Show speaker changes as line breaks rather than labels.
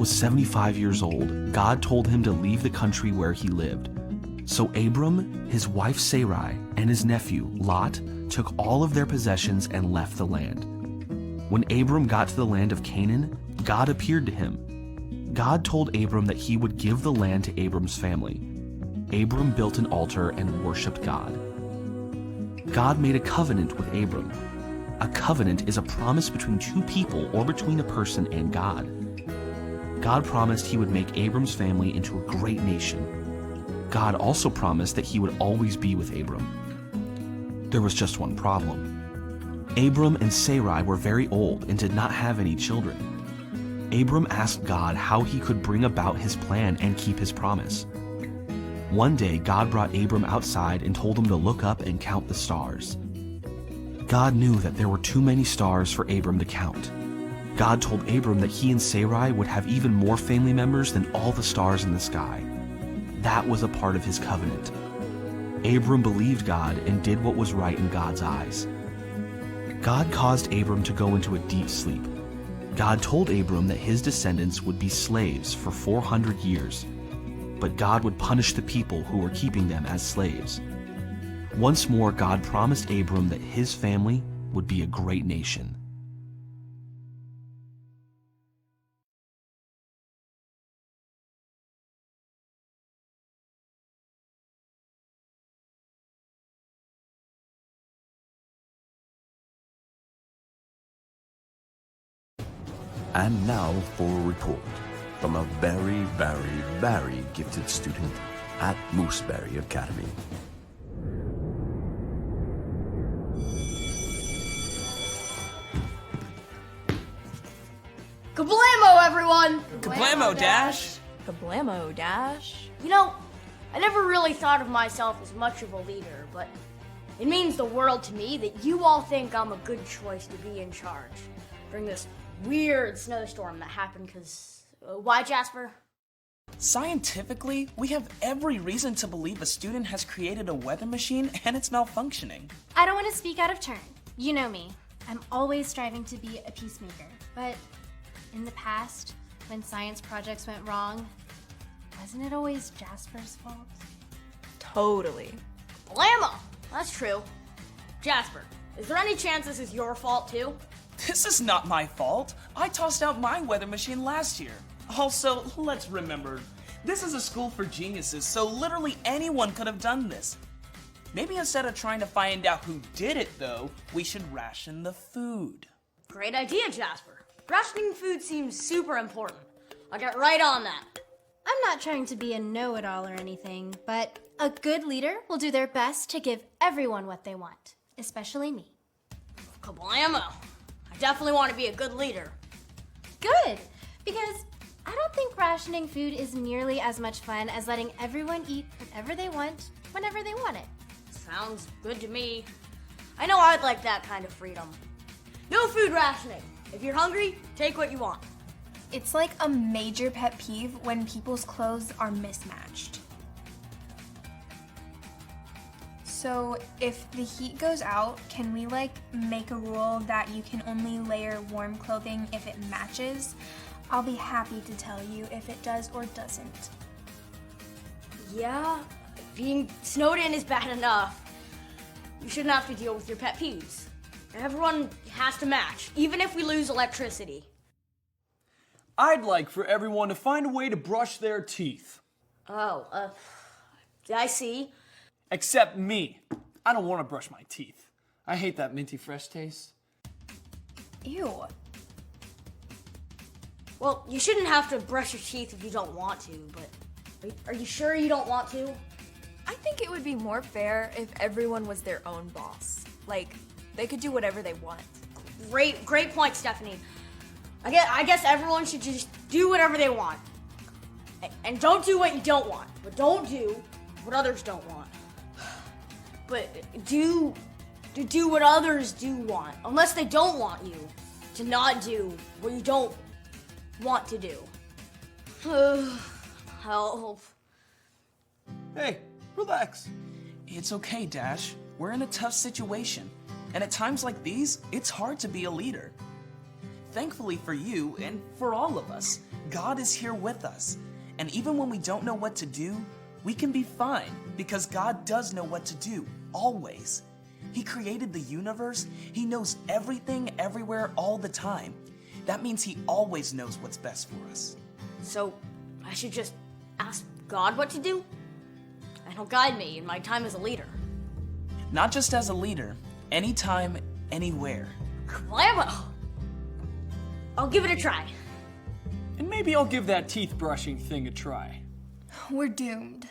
was 75 years old, God told him to leave the country where he lived. So Abram, his wife Sarai, and his nephew Lot took all of their possessions and left the land. When Abram got to the land of Canaan, God appeared to him. God told Abram that he would give the land to Abram's family. Abram built an altar and worshipped God. God made a covenant with Abram. A covenant is a promise between two people or between a person and God. God promised he would make Abram's family into a great nation. God also promised that he would always be with Abram. There was just one problem. Abram and Sarai were very old and did not have any children. Abram asked God how he could bring about his plan and keep his promise. One day, God brought Abram outside and told him to look up and count the stars. God knew that there were too many stars for Abram to count. God told Abram that he and Sarai would have even more family members than all the stars in the sky. That was a part of his covenant. Abram believed God and did what was right in God's eyes. God caused Abram to go into a deep sleep. God told Abram that his descendants would be slaves for 400 years, but God would punish the people who were keeping them as slaves. Once more, God promised Abram that his family would be a great nation.
And now for a report from a very, very, very gifted student at Mooseberry Academy.
Kablamo, everyone!
Kablamo, Dash!
Kablamo, Dash.
You know, I never really thought of myself as much of a leader, but it means the world to me that you all think I'm a good choice to be in charge during this weird snowstorm that happened because... why, Jasper?
Scientifically, we have every reason to believe a student has created a weather machine and it's malfunctioning.
I don't want to speak out of turn. You know me. I'm always striving to be a peacemaker. But in the past, when science projects went wrong, wasn't it always Jasper's fault?
Totally.
Blammo! That's true. Jasper, is there any chance this is your fault too?
This is not my fault. I tossed out my weather machine last year. Also, let's remember, this is a school for geniuses, so literally anyone could have done this. Maybe instead of trying to find out who did it, though, we should ration the food.
Great idea, Jasper. Rationing food seems super important. I'll get right on that.
I'm not trying to be a know-it-all or anything, but a good leader will do their best to give everyone what they want, especially me.
Kablamo! I definitely want to be a good leader.
Good, because I don't think rationing food is nearly as much fun as letting everyone eat whatever they want, whenever they want it.
Sounds good to me. I know I'd like that kind of freedom. No food rationing. If you're hungry, take what you want.
It's like a major pet peeve when people's clothes are mismatched. So if the heat goes out, can we make a rule that you can only layer warm clothing if it matches? I'll be happy to tell you if it does or doesn't.
Yeah, being snowed in is bad enough. You shouldn't have to deal with your pet peeves. Everyone has to match, even if we lose electricity.
I'd like for everyone to find a way to brush their teeth.
Oh, I see.
Except me. I don't want to brush my teeth. I hate that minty fresh taste.
Ew.
Well, you shouldn't have to brush your teeth if you don't want to, but are you sure you don't want to?
I think it would be more fair if everyone was their own boss. They could do whatever they want.
Great point, Stephanie. I guess everyone should just do whatever they want. And don't do what you don't want, but don't do what others don't want. But do what others do want, unless they don't want you to not do what you don't want to do. Help.
Hey, relax.
It's okay, Dash. We're in a tough situation. And at times like these, it's hard to be a leader. thankfully for you and for all of us, God is here with us. And even when we don't know what to do, we can be fine because God does know what to do, always. He created the universe. He knows everything, everywhere, all the time. That means he always knows what's best for us.
So, I should just ask God what to do? And he'll guide me in my time as a leader.
Not just as a leader, anytime, anywhere.
Well, I will. I'll give it a try.
And maybe I'll give that teeth brushing thing a try.
We're doomed.